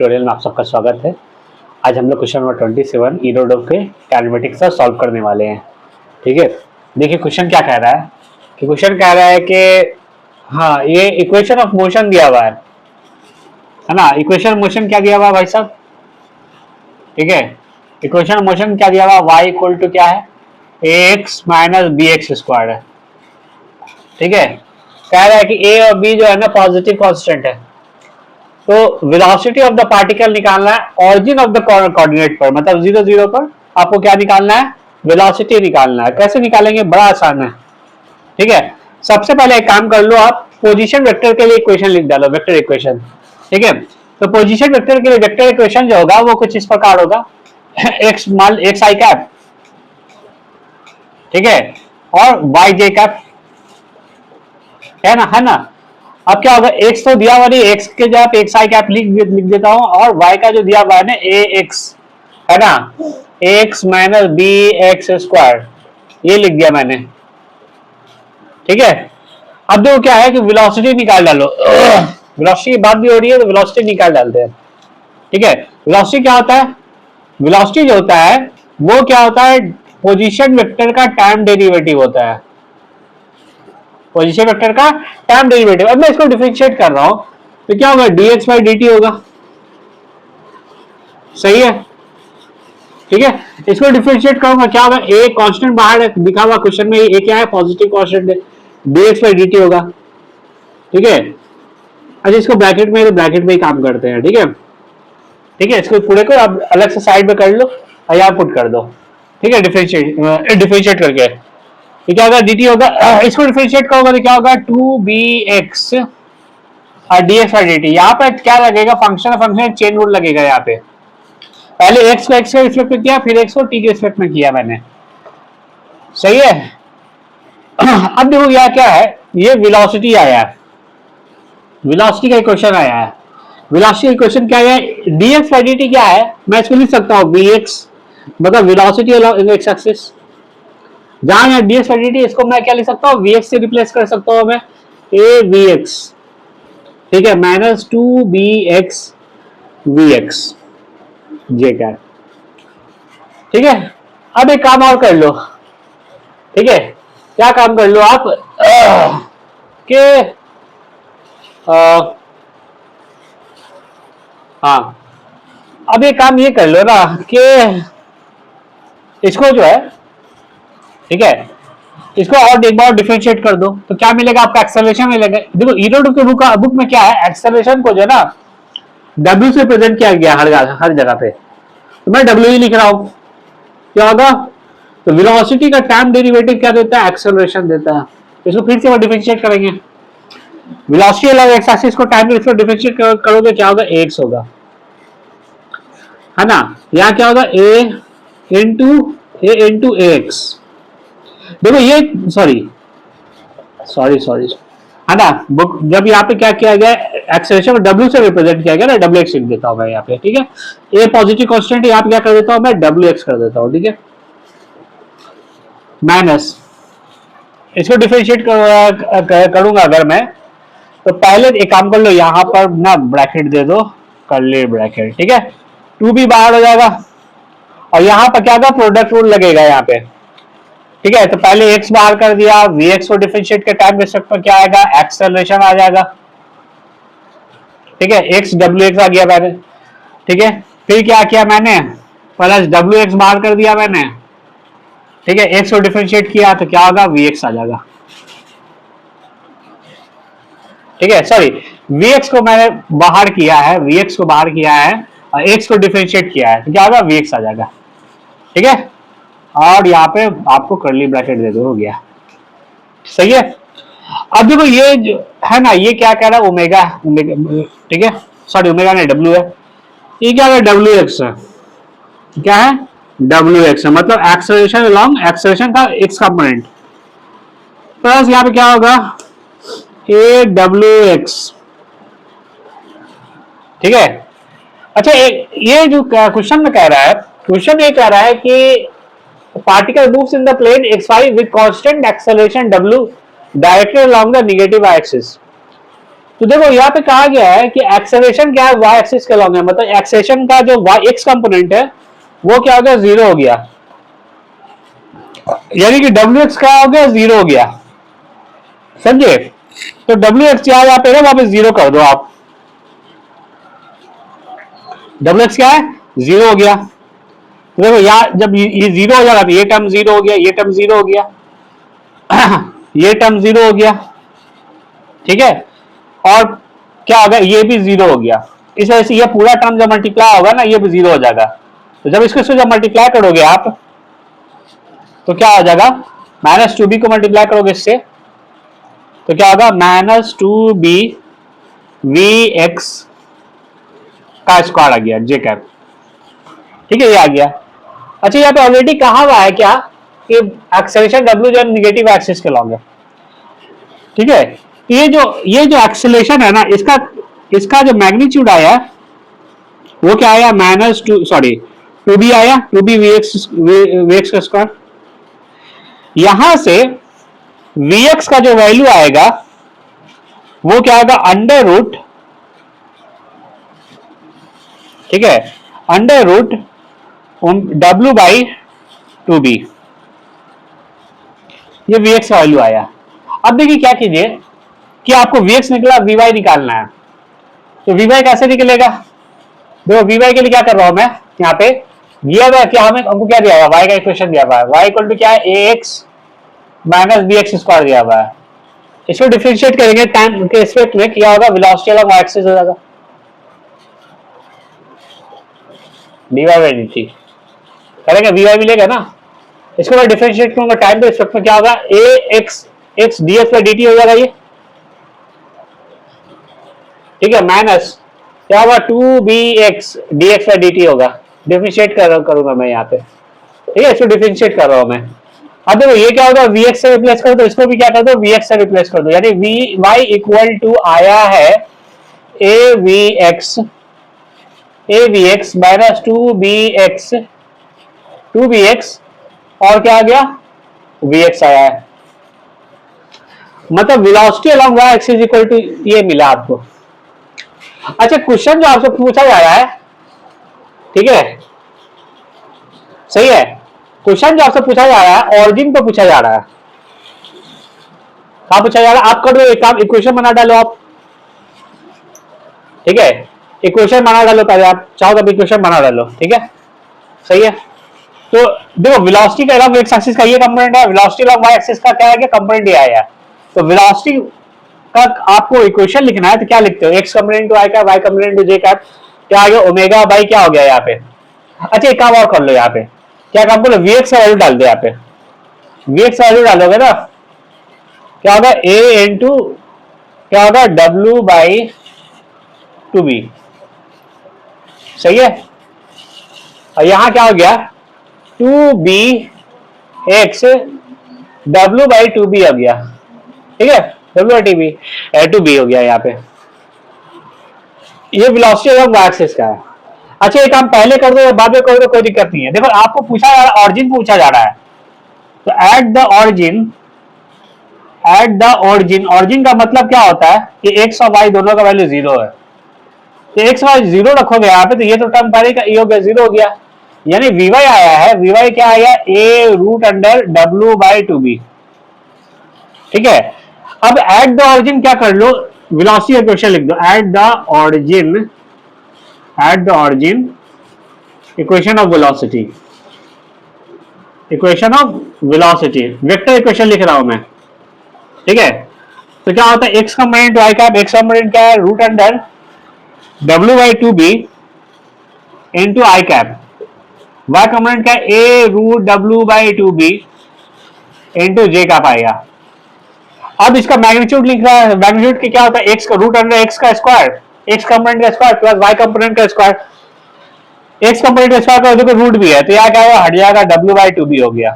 Tutorial में आप सबका स्वागत है। आज हम लोग क्वेश्चन नंबर 27 इरोडोव के काइनेमेटिक्स का सॉल्व करने वाले हैं। ठीक है, देखिए क्वेश्चन क्या कह रहा है कि क्वेश्चन कह रहा है कि हाँ, ये इक्वेशन ऑफ मोशन दिया हुआ है ना। इक्वेशन मोशन क्या दिया हुआ है भाई साहब? ठीक है, इक्वेशन मोशन क्या दिया हुआ, y इक्वल टू क्या है, ax minus b x square है। ठीक है, कह रहा है कि a और b जो है ना पॉजिटिव कांस्टेंट है, तो वेलोसिटी ऑफ द पार्टिकल निकालना है ऑरिजिन ऑफ द कोऑर्डिनेट पर, मतलब 0 0 पर आपको क्या निकालना है, वेलोसिटी निकालना है। कैसे निकालेंगे, बड़ा आसान है। ठीक है, सबसे पहले एक काम कर लो, आप पोजीशन वेक्टर के लिए इक्वेशन लिख डालो, वेक्टर इक्वेशन। ठीक है, तो पोजीशन वेक्टर के लिए वेक्टर इक्वेशन जो होगा वो कुछ इस प्रकार होगा एक्स मान एक्स आई कैप, ठीक है, और वाई जे कैप, है ना। अब क्या होगा, एक्स तो दिया हुआ नहीं, एक्स के जगह पे एक्स आई कैप लिख देता हूं, और वाई का जो दिया हुआ है ना ए एक्स, है ना, x minus b x square, ये लिख दिया मैंने। ठीक है, अब देखो क्या है कि वेलोसिटी निकाल डालो वेलोसिटी की बात भी हो रही है तो वेलोसिटी निकाल डालते हैं। ठीक है, वेलोसिटी क्या होता है, वेलोसिटी जो होता है वो क्या होता है, पोजीशन वेक्टर का टाइम डेरिवेटिव होता है, पोजीशन वेक्टर का टाइम डेरिवेटिव। अब मैं इसको डिफरेंशिएट कर रहा हूं तो क्या होगा, dx बाई dt होगा। सही है, ठीक है, इसको डिफरेंशिएट करूंगा क्या होगा, a कांस्टेंट बाहर दिखा हुआ क्वेश्चन में, a क्या है, पॉजिटिव कांस्टेंट है, dx बाई dt होगा। ठीक है, अच्छा इसको ब्रैकेट में, तो ब्रैकेट में ही काम करते हैं। ठीक है, ठीक है, इसको पूरे को आप अलग से साइड में कर लो और यहाँ पुट कर दो। ठीक है, डिफरेंशिएट करके ये क्या होगा, dt होगा, इसको डिफरेंशिएट करोगे तो क्या होगा, 2bx और dx बाई dt। यहाँ पे क्या लगेगा, फंक्शन चेन रूल लगेगा। यहाँ पे पहले x को x के रिस्पेक्ट में किया, फिर x को t के रिस्पेक्ट में किया मैंने। सही है अब देखो यहाँ क्या है, ये वेलोसिटी आया है, वेलोसिटी का इक्वेशन आया है। वेलोसिटी इक्वेशन क्या है, dx बाई dt क्या है, मैं इसको लिख सकता हूँ vx, मतलब वेलोसिटी अलोंग x एक्सिस। जहां है dx बाई dt, इसको मैं क्या लिख सकता हूँ, vx से रिप्लेस कर सकता हूँ मैं, a vx, ठीक है, माइनस 2bx vx जे कैप। ठीक है, अब एक काम और कर लो। ठीक है, क्या काम कर लो आप के हाँ, अब एक काम ये कर लो ना कि इसको जो है, ठीक है, इसको और एक बार डिफरेंशिएट कर दो तो क्या मिलेगा आपका, एक्सेलरेशन मिलेगा। देखो इरोडोव के बुक में क्या है, एक्सेलरेशन को जो है ना W से प्रेजेंट किया गया हर जगह पे, तो मैं W ही लिख रहा हूं। क्या होगा, तो वेलोसिटी का टाइम डेरिवेटिव क्या देता है, एक्सेलरेशन देता है। इसको फिर से डिफरेंशिएट करेंगे, वेलोसिटी अलग एक्स एक्सिस को टाइम में डिफरेंशिएट करोगे क्या होगा, एक्स होगा, है ना। यहाँ क्या होगा, a इंटू एक्स। देखो ये सॉरी है ना, बुक जब यहाँ पे क्या किया गया, एक्सेलरेशन को W से रिप्रेजेंट किया गया ना, WX लिख देता हूँ मैं यहाँ पे। ठीक है, A पॉजिटिव कांस्टेंट है, यहाँ पे क्या कर देता हूँ मैं, WX कर देता हूँ। ठीक है, माइनस, इसको डिफरेंशिएट करूंगा अगर मैं, तो पहले एक काम कर लो, यहाँ पर ना ब्रैकेट दे दो, कर्ली ब्रैकेट। ठीक है, 2b बाहर हो जाएगा और यहाँ पर क्या होगा, प्रोडक्ट रूल लगेगा यहाँ पे। ठीक है, तो पहले x बाहर कर दिया, vx को डिफरेंशिएट के टाइम रिस्पेक्ट पर क्या आएगा, एक्सेलरेशन आ जाएगा। ठीक है, x wx आ गया मैंने। ठीक है, फिर क्या किया मैंने, प्लस wx बाहर कर दिया मैंने। ठीक है, x को डिफरेंशिएट किया तो क्या होगा, vx आ जाएगा। ठीक है, सॉरी, vx को मैंने बाहर किया है, vx को बाहर किया है और x को डिफरेंशिएट किया है तो क्या होगा, vx आ जाएगा। ठीक है, और यहाँ पे आपको कर्ली ब्रैकेट दे दो, हो गया। सही है, अब देखो ये जो है ना, ये क्या कह रहा है, ओमेगा ओमेगा, ठीक है, सॉरी ओमेगा नहीं, डब्ल्यू है। ये क्या है, डब्ल्यू एक्स है, क्या है, डब्ल्यू एक्स है, मतलब एक्सेलरेशन अलोंग एक्सेलरेशन का एक्स कंपोनेंट, प्लस यहाँ पे क्या होगा, ए डब्ल्यू एक्स। ठीक है, अच्छा ये जो क्वेश्चन में कह रहा है, क्वेश्चन ये कह रहा है कि particle moves in the plane xy with constant acceleration w directed along the negative axis। तो देखो यहाँ पे कहा गया है कि एक्सेलरेशन क्या है, वाई एक्सिस के लॉन्ग है, मतलब एक्सेलरेशन का जो वाई एक्स कंपोनेंट है वो क्या हो गया, जीरो हो गया, यानी कि डब्ल्यू एक्स क्या हो गया, जीरो हो गया, समझे। तो डब्ल्यू एक्स यहाँ पे ना, वहां पे जीरो कर दो आप, डब्ल्यू एक्स क्या है, जीरो हो गया। तो देखो यहाँ जब ये जीरो हो जाएगा तो ये टर्म जीरो हो गया, ये टर्म जीरो हो गया ये टर्म जीरो हो गया, ठीक है। और क्या होगा, ये भी जीरो हो गया। इस वजह से ये पूरा टर्म जब मल्टीप्लाई होगा ना, ये भी जीरो हो जाएगा। तो जब इसको जब मल्टीप्लाई करोगे आप तो क्या हो जाएगा, माइनस टू बी को मल्टीप्लाई करोगे इससे तो क्या होगा, minus two b v x का स्क्वायर आ गया जे कैप, ठीक है, ये आ गया। अच्छा यहाँ पे ऑलरेडी कहा हुआ है क्या कि एक्सेलरेशन डब्ल्यू जो निगेटिव एक्सिस के लॉन्ग है, ठीक है। ये जो एक्सेलरेशन है ना, इसका जो मैग्नीट्यूड आया वो क्या आया, minus two, sorry two b आया, टू बी वी एक्स का स्क्वायर। यहां से वी एक्स का जो वैल्यू आएगा वो क्या आएगा, अंडर रूट, ठीक है, अंडर रूट डब्ल्यू बाई टू बी, ये वी एक्स का वैल्यू आया। अब देखिए क्या कीजिए कि आपको वी एक्स निकला, वी वाई निकालना है, तो वी वाई कैसे निकलेगा, देखो वी वाई के लिए क्या कर रहा हूं मैं, यहाँ पे दिया हुआ क्या, हमको क्या दिया हुआ, वाई का इक्वेशन दिया हुआ है, वाई इक्वल टू क्या है, a x minus b x square दिया हुआ है। इसको डिफरेंशिएट करेंगे टाइम के रिस्पेक्ट में, क्या होगा, वेलोसिटी अलॉन्ग वाई एक्सिस हो जाएगा, d y by d t करेंगे, वी वाई मिलेगा ना। इसको मैं डिफरेंशिएट करूंगा टाइम के रिस्पेक्ट में, क्या होगा, a x x d x by d t हो जाएगा ये, ठीक है, माइनस क्या होगा, two b x d x by d t होगा, डिफरेंशिएट करूंगा मैं यहाँ पे, ठीक है, इसको डिफरेंशिएट कर रहा हूं मैं। अब देखो ये क्या होगा, वी एक्स से रिप्लेस कर दो, इसको भी क्या कर दो, वी एक्स से रिप्लेस कर दो, यानी वी वाई इक्वल टू आया है a v x minus two b x और क्या आ गया, वी एक्स आया है, मतलब velocity along y axis equal to ये मिला आपको। अच्छा क्वेश्चन जो आपसे पूछा जा रहा है, ठीक है, सही है, क्वेश्चन जो आपसे पूछा जा रहा है ऑरिजिन पे पूछा जा रहा है, कहां पूछा जा रहा है, आप कर दो एक काम, इक्वेशन बना डालो आप, ठीक है, इक्वेशन बना डालो पहले आप, चाहो तो इक्वेशन बना डालो, ठीक है, सही है। तो देखो वेलोसिटी का अलॉन्ग एक्स एक्सिस का ये कंपोनेंट है, वेलोसिटी अलॉन्ग वाई एक्सिस का क्या है, कंपोनेंट ये आया है। तो वेलोसिटी का आपको इक्वेशन लिखना है तो क्या लिखते हो, एक्स कंपोनेंट टू आई का, वाई कंपोनेंट टू जे का, क्या आ गया, ओमेगा बाई क्या हो गया यहाँ पे। अच्छा एक काम और कर लो, यहाँ पे क्या काम करो, वी एक्स का वैल्यू डाल दो, यहाँ पे वी एक्स का वैल्यू डालोगे ना, क्या होगा, ए इंटू क्या होगा, डब्ल्यू बाई टू बी, सही है। और यहां क्या हो गया, टू बी एक्स डब्ल्यू बाई टू बी हो गया, ठीक है, डब्ल्यू by t b two b हो गया यहाँ पे, ये वेलोसिटी ऑफ वाई एक्सिस का है। अच्छा एक काम पहले कर दो या बाद में कर दो, कोई दिक्कत नहीं है। देखो आपको पूछा जा रहा है, ऑरिजिन पूछा जा रहा है, तो एट द ऑरिजिन, ऑरिजिन का मतलब क्या होता है कि एक्स और वाई दोनों का वैल्यू जीरो है, तो एक्स वाई जीरो रखोगे यहाँ पे, तो ये तो टर्म पहले का ये हो गया, जीरो हो गया, यानी वी वाई आया है, वी वाई क्या आया, ए रूट अंडर डब्ल्यू बाई टू बी, ठीक है। अब एट द ऑरिजिन क्या कर लो, वेलोसिटी इक्वेशन लिख दो, at the origin equation of velocity, vector equation लिख रहा हूं मैं, ठीक है। तो क्या होता है, x component y cap, x component क्या है, रूट अंडर डब्ल्यू by two b into i cap, y component क्या है, ए रूट डब्ल्यू by two b into j cap आएगा। अब इसका मैग्नीट्यूड लिख रहा है, मैग्नीट्यूड क्या होता है, एक्स का रूट अंडर एक्स का स्क्वायर, एक्स कंपोनेंट का स्क्वायर प्लस वाई कंपोनेंट का स्क्वायर, एक्स कंपोनेंट का स्क्वायर का रूट भी है, तो यहाँ क्या होगा, हट जाएगा, डब्ल्यू बाई टू बी हो गया,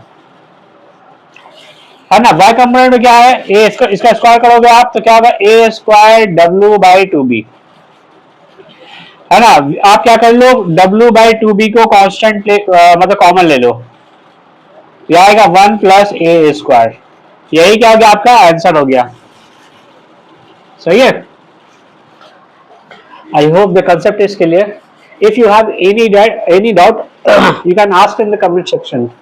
है ना। वाई कंपोनेंट में क्या है, ए इसका स्क्वायर करोगे आप तो क्या होगा, ए स्क्वायर डब्ल्यू बाई टू बी, है ना। आप क्या कर लो, डब्ल्यू बाई टू बी को कांस्टेंट मतलब कॉमन ले लो, यह आएगा वन प्लस ए स्क्वायर, यही क्या हो गया, आपका आंसर हो गया, सही है। I hope the concept is clear. If you have any doubt, you can ask in the comment section.